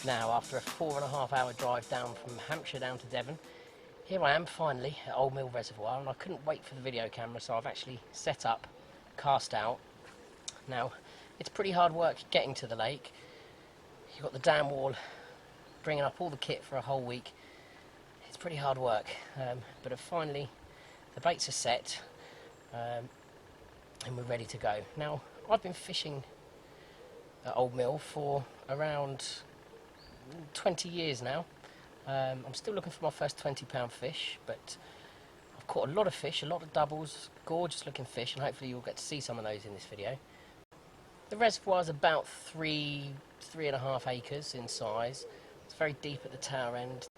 Now, after a 4.5 hour drive down from Hampshire down to Devon, here I am finally at Old Mill Reservoir, and I couldn't wait for the video camera, so I've actually set up, cast out. Now, it's pretty hard work getting to the lake. You've got the dam wall, bringing up all the kit for a whole week. It's pretty hard work, but finally the baits are set, and we're ready to go. Now, I've been fishing at Old Mill for around 20 years now. I'm still looking for my first 20-pound fish, but I've caught a lot of fish, a lot of doubles, gorgeous looking fish, and hopefully you'll get to see some of those in this video. The reservoir is about 3.5 acres in size. It's very deep at the tower end.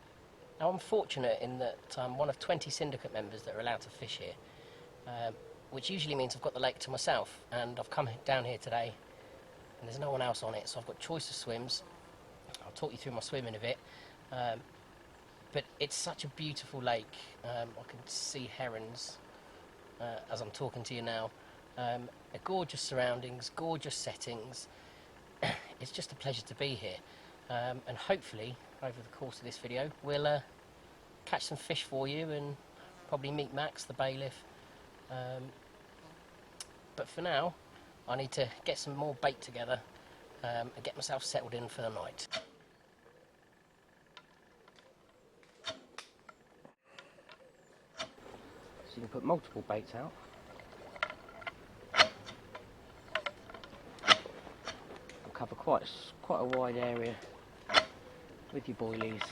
Now, I'm fortunate in that I'm one of 20 syndicate members that are allowed to fish here, which usually means I've got the lake to myself, and I've come down here today and there's no one else on it, so I've got choice of swims. I'll talk you through my swim in a bit, but it's such a beautiful lake. I can see herons as I'm talking to you now. Gorgeous surroundings, gorgeous settings. It's just a pleasure to be here, and hopefully over the course of this video we'll catch some fish for you and probably meet Max, the bailiff. But for now, I need to get some more bait together and get myself settled in for the night. So you can put multiple baits out. You'll cover quite a wide area with your boilies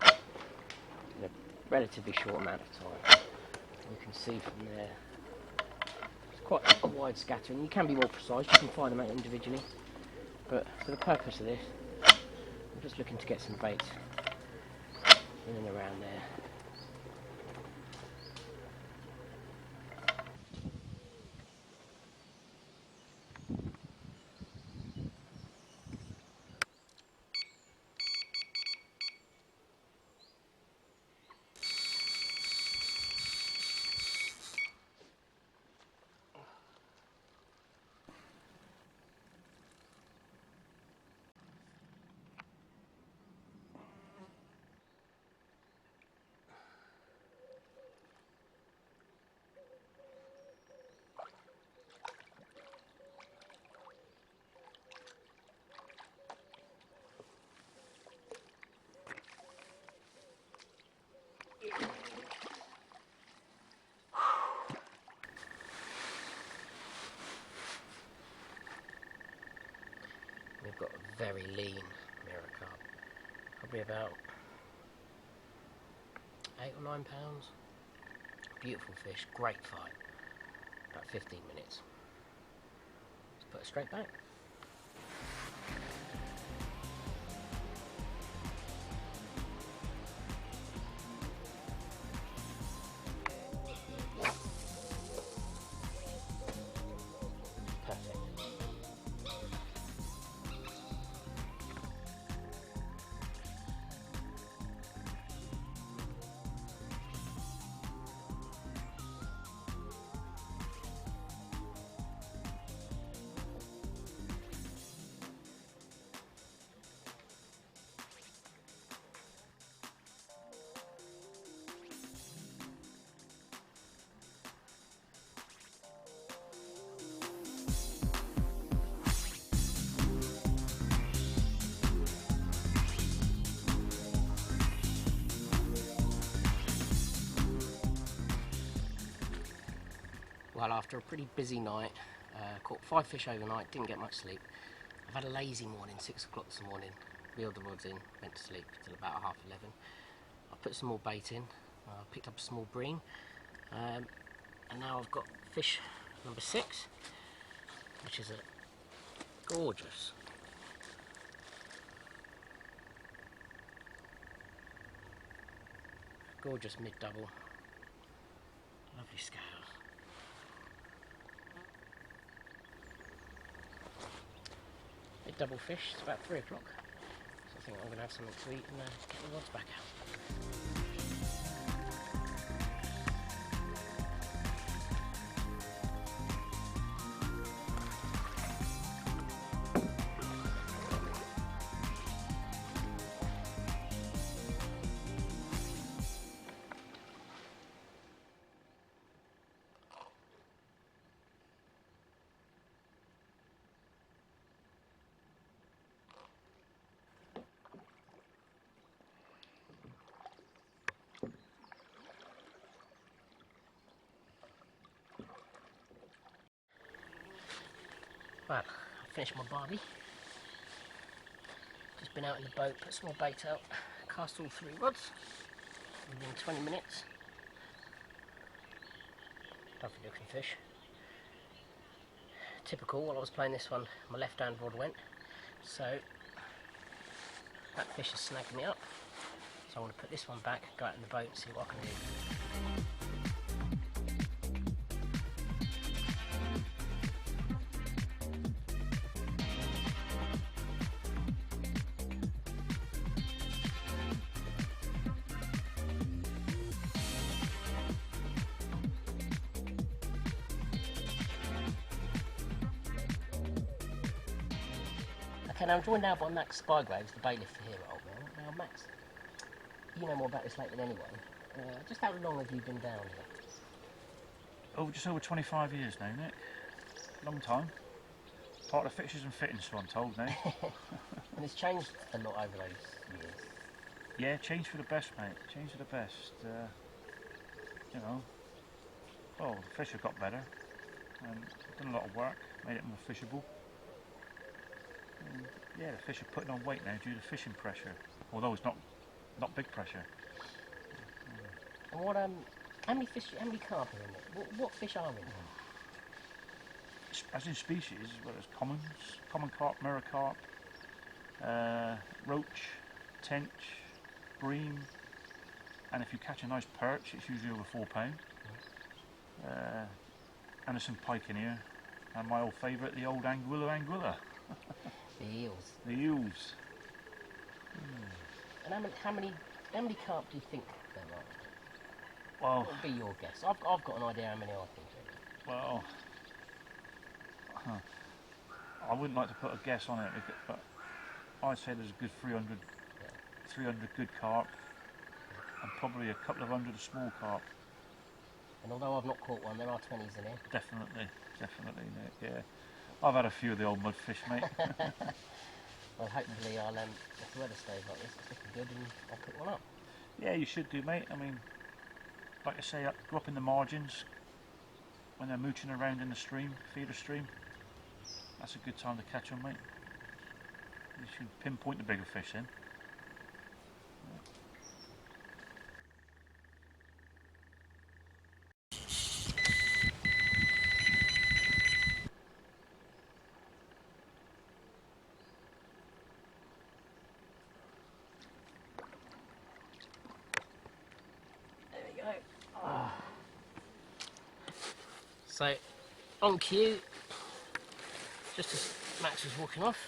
in a relatively short amount of time. You can see from there it's quite a wide scatter, and you can be more precise, you can find them out individually, but for the purpose of this I'm just looking to get some bait in and around there. We've got a very lean mirror carp, probably about 8 or 9 pounds. Beautiful fish, great fight. About 15 minutes. Let's put it straight back. Well, after a pretty busy night, caught 5 fish overnight, didn't get much sleep. I've had a lazy morning, 6 o'clock this morning, reeled the rods in, went to sleep till about 11:30. I put some more bait in, picked up a small bream, and now I've got fish number 6, which is a gorgeous mid-double, lovely scales. Double fish, it's about 3 o'clock, so I think I'm going to have something to eat and get the rods back out. Well, I finished my barbie. Just been out in the boat, put some more bait out, cast all 3 rods within 20 minutes. Lovely looking fish. Typical, while I was playing this one, my left hand rod went, so that fish has snagged me up. So I'm going to put this one back, go out in the boat and see what I can do. Okay, now I'm joined now by Max Spygraves, the bailiff here at Old Mill. Now Max, you know more about this lake than anyone. Just how long have you been down here? Oh, just over 25 years now, Nick. Long time. Part of the fixtures and fittings, so I'm told now. And it's changed a lot over those years. Yeah, changed for the best, mate. Changed for the best. You know, well, the fish have got better. Done a lot of work, made it more fishable. And yeah, the fish are putting on weight now due to fishing pressure, although it's not big pressure. And what how many carp are in it? What fish are in it? As in species, well, there's common carp, mirror carp, roach, tench, bream, and if you catch a nice perch, it's usually over £4. And there's some pike in here, and my old favourite, the old anguilla. The eels. The eels. And how many carp do you think there are? Well, What would be your guess? I've got an idea how many I think there are. well, I wouldn't like to put a guess on it, but I'd say there's a good 300 good carp, and probably a couple of hundred of small carp. And although I've not caught one, there are 20s in here. Definitely, Nick, yeah. I've had a few of the old mudfish, mate. Well, hopefully if the weather stays like this, it's looking good and I'll pick one up. Yeah, you should do, mate. I mean, like I say, go up in the margins when they're mooching around in the stream, feeder stream. That's a good time to catch them, mate. You should pinpoint the bigger fish then. There we go. Oh. So, on cue, just as Max was walking off,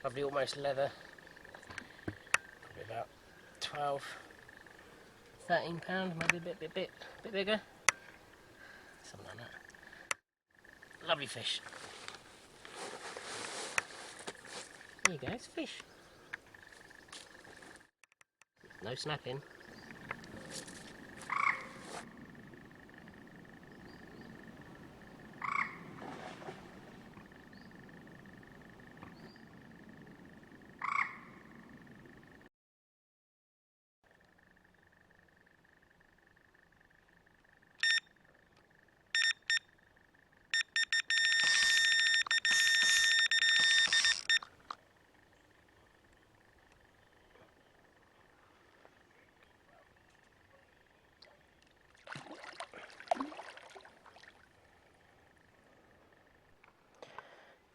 lovely almost leather, probably about 12, 13 pound, maybe a bit bigger, something like that. Lovely fish. There you go, it's fish. No snapping.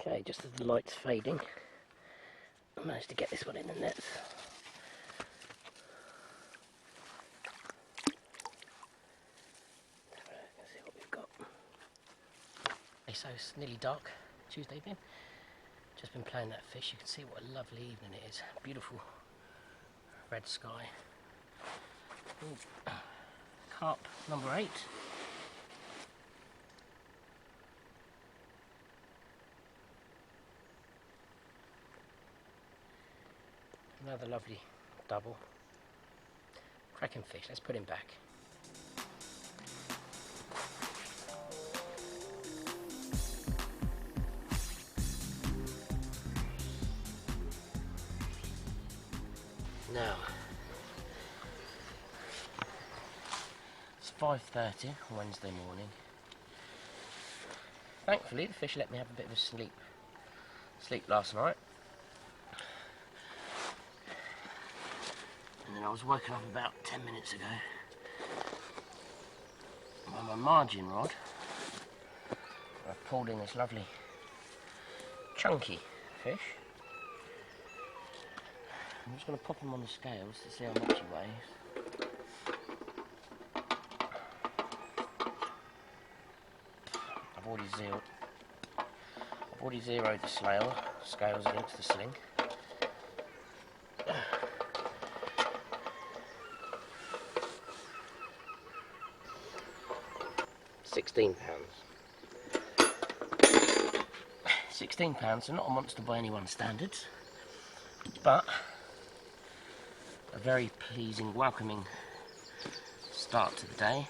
Okay, just as the light's fading, I managed to get this one in the nets. Let's see what we've got. Okay, so it's nearly dark, Tuesday evening. Just been playing that fish. You can see what a lovely evening it is. Beautiful red sky. Ooh. Carp number 8. Another lovely double. Cracking fish, let's put him back. Now, it's 5:30 Wednesday morning. thankfully the fish let me have a bit of a sleep last night. And then I was woken up about 10 minutes ago by my margin rod. I've pulled in this lovely chunky fish. I'm just going to pop him on the scales to see how much he weighs. I've already zeroed the scales against the sling. £16. £16, so not a monster by anyone's standards, but a very pleasing, welcoming start to the day.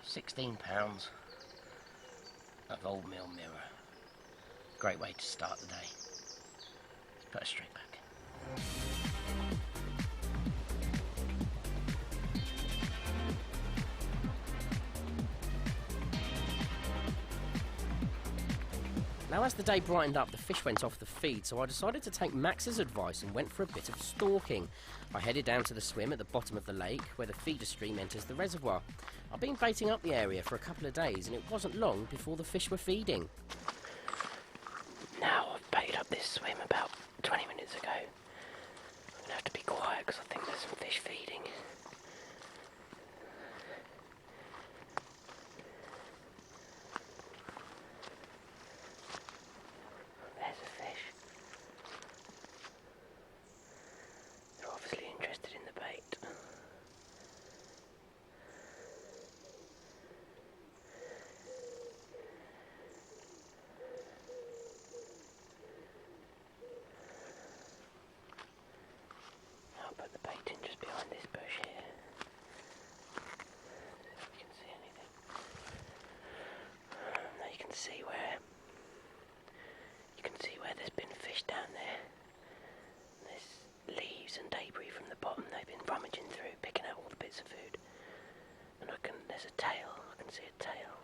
£16 of Old Mill Mirror. Great way to start the day. Let's put her straight back. Now as the day brightened up, the fish went off the feed, so I decided to take Max's advice and went for a bit of stalking. I headed down to the swim at the bottom of the lake, where the feeder stream enters the reservoir. I've been baiting up the area for a couple of days, and it wasn't long before the fish were feeding. Now I've baited up this swim about 20 minutes ago. I'm going to have to be quiet because I think there's some fish feeding. There's a fish. They're obviously interested in the bait. I'll put the bait in just behind this bush here. See if we can see anything. Now you can see where there's been fish down there. There's leaves and debris from the bottom. They've been rummaging through, picking out all the bits of food. And there's a tail. I can see a tail.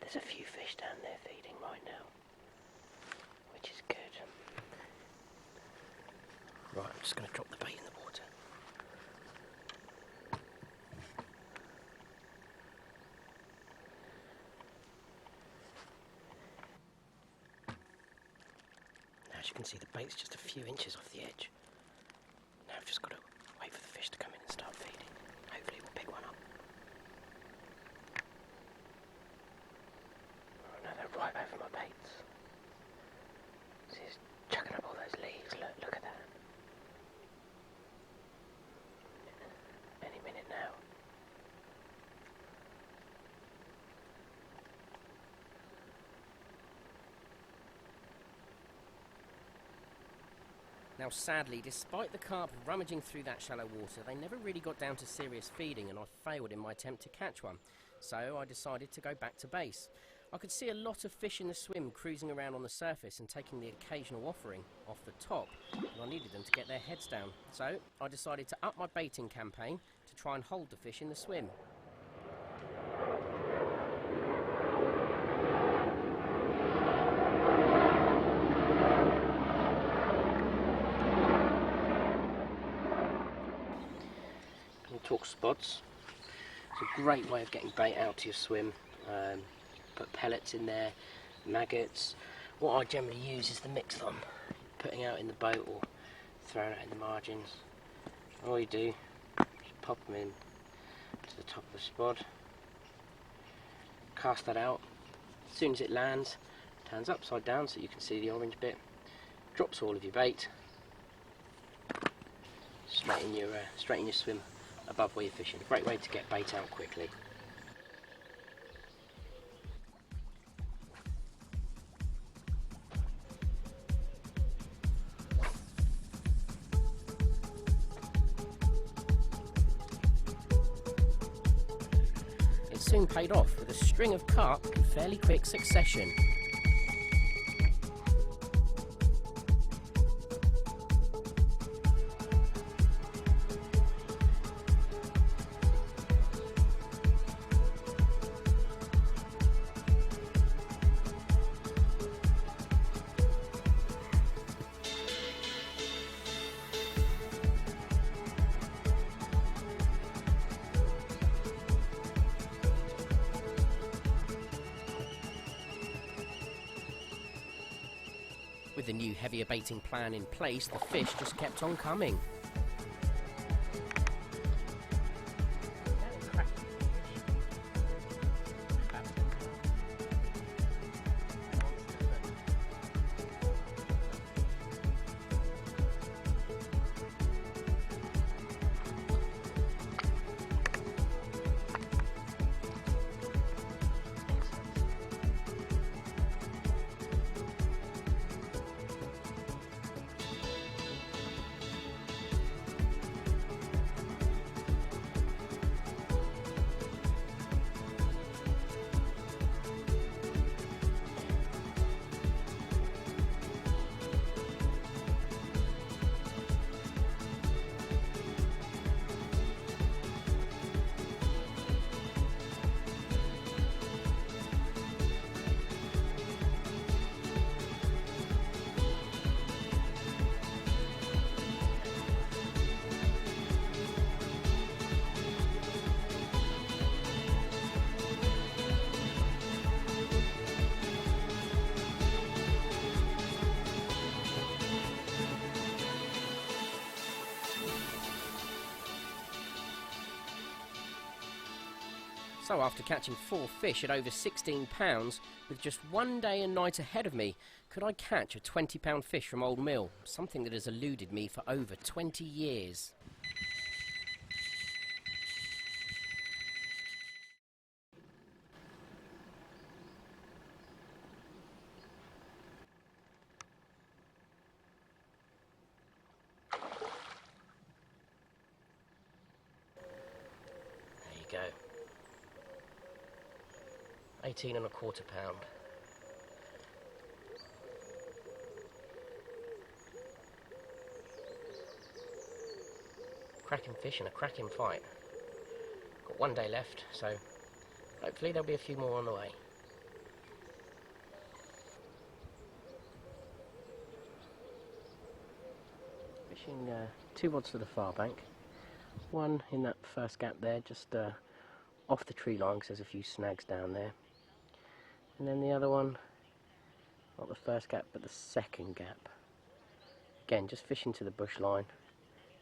There's a few fish down there feeding right now, which is good. Right, I'm just going to drop the bait in the water. Now, as you can see, the bait's just a few inches off the edge. Now I've just got to wait for the fish to come in and start feeding. Hopefully we'll pick one up. Oh no, they're right over my baits. See, it's chucking up all those leaves. Look at that. Any minute now. Now sadly, despite the carp rummaging through that shallow water, they never really got down to serious feeding, and I failed in my attempt to catch one. So I decided to go back to base. I could see a lot of fish in the swim cruising around on the surface and taking the occasional offering off the top, and I needed them to get their heads down. So I decided to up my baiting campaign to try and hold the fish in the swim. Talk spots. It's a great way of getting bait out to your swim. Put pellets in there, maggots. What I generally use is the mix that I'm putting out in the boat or throwing out in the margins. All you do is pop them in to the top of the spot, cast that out. As soon as it lands, turns upside down so you can see the orange bit, drops all of your bait straight in your swim above where you're fishing. A great way to get bait out quickly. it soon paid off with a string of carp in fairly quick succession. With the new heavier baiting plan in place, the fish just kept on coming. So after catching 4 fish at over 16 pounds, with just one day and night ahead of me, could I catch a 20-pound fish from Old Mill? Something that has eluded me for over 20 years. There you go. 18 1/4 pound. Cracking fish and a cracking fight. Got one day left, so hopefully there'll be a few more on the way. Fishing 2 rods to the far bank. One in that first gap there, just off the tree line because there's a few snags down there. And then the other one, not the first gap but the second gap. Again, just fishing to the bush line,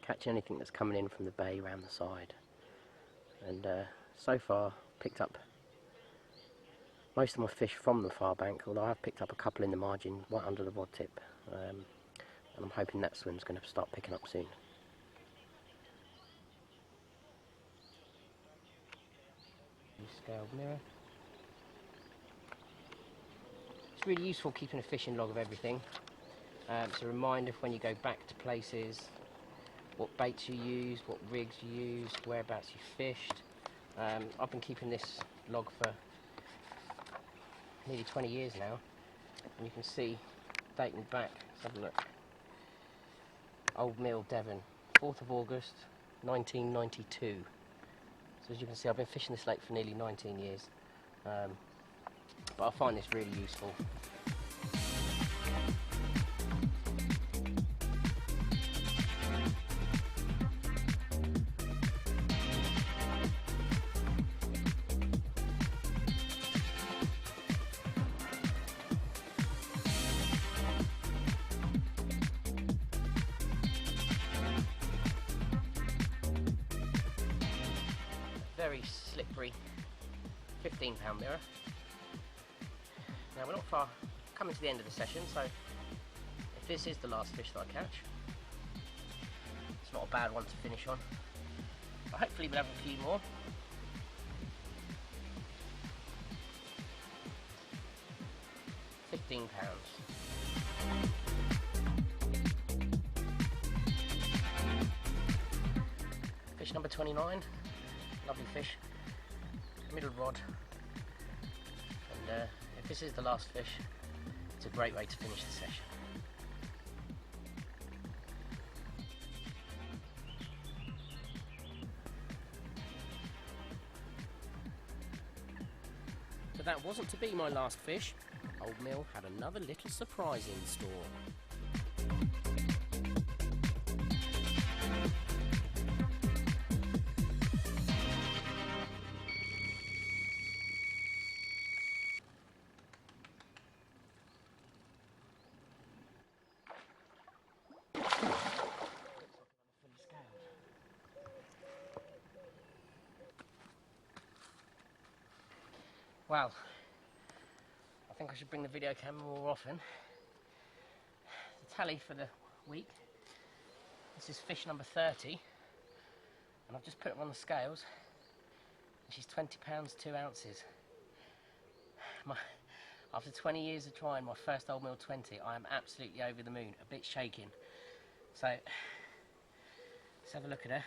catch anything that's coming in from the bay around the side. And so far picked up most of my fish from the far bank, although I've picked up a couple in the margin right under the rod tip. And I'm hoping that swim's going to start picking up soon. Scaled mirror. It's really useful keeping a fishing log of everything. It's a reminder when you go back to places, what baits you use, what rigs you used, whereabouts you fished. I've been keeping this log for nearly 20 years now, and you can see, dating back, let's have a look. Old Mill, Devon, 4th of August 1992. So as you can see, I've been fishing this lake for nearly 19 years, but I find this really useful. Very slippery 15-pound mirror. Now we're not far coming to the end of the session, so if this is the last fish that I catch, it's not a bad one to finish on. But hopefully we'll have a few more. £15. Fish number 29. Lovely fish. middle rod, and if this is the last fish, it's a great way to finish the session. But that wasn't to be my last fish. Old Mill had another little surprise in store. Well, I think I should bring the video camera more often. The tally for the week, this is fish number 30, and I've just put it on the scales, and she's 20 pounds 2 ounces. After 20 years of trying my first Old Mill 20, I am absolutely over the moon, a bit shaking. So, let's have a look at her.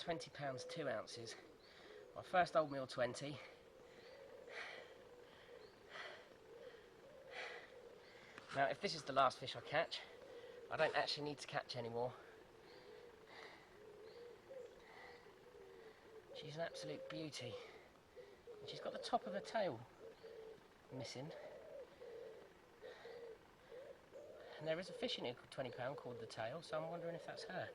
£20 2 ounces. My first Old Mill 20. Now, if this is the last fish I catch, I don't actually need to catch any more. She's an absolute beauty. And she's got the top of her tail missing. And there is a fish in here called £20 called the tail, so I'm wondering if that's her.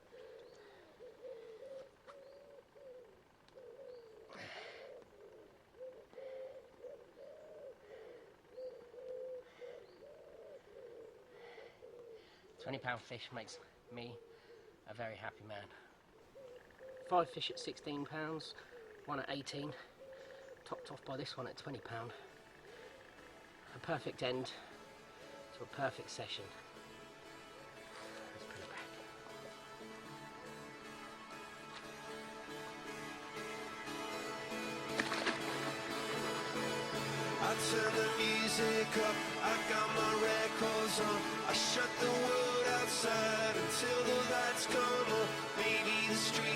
£20 fish makes me a very happy man. 5 fish at £16, 1 at 18, topped off by this one at £20. A perfect end to a perfect session. Let's put it back. I turn the music up, I got my records on, I shut the world outside until the lights come on. Maybe the street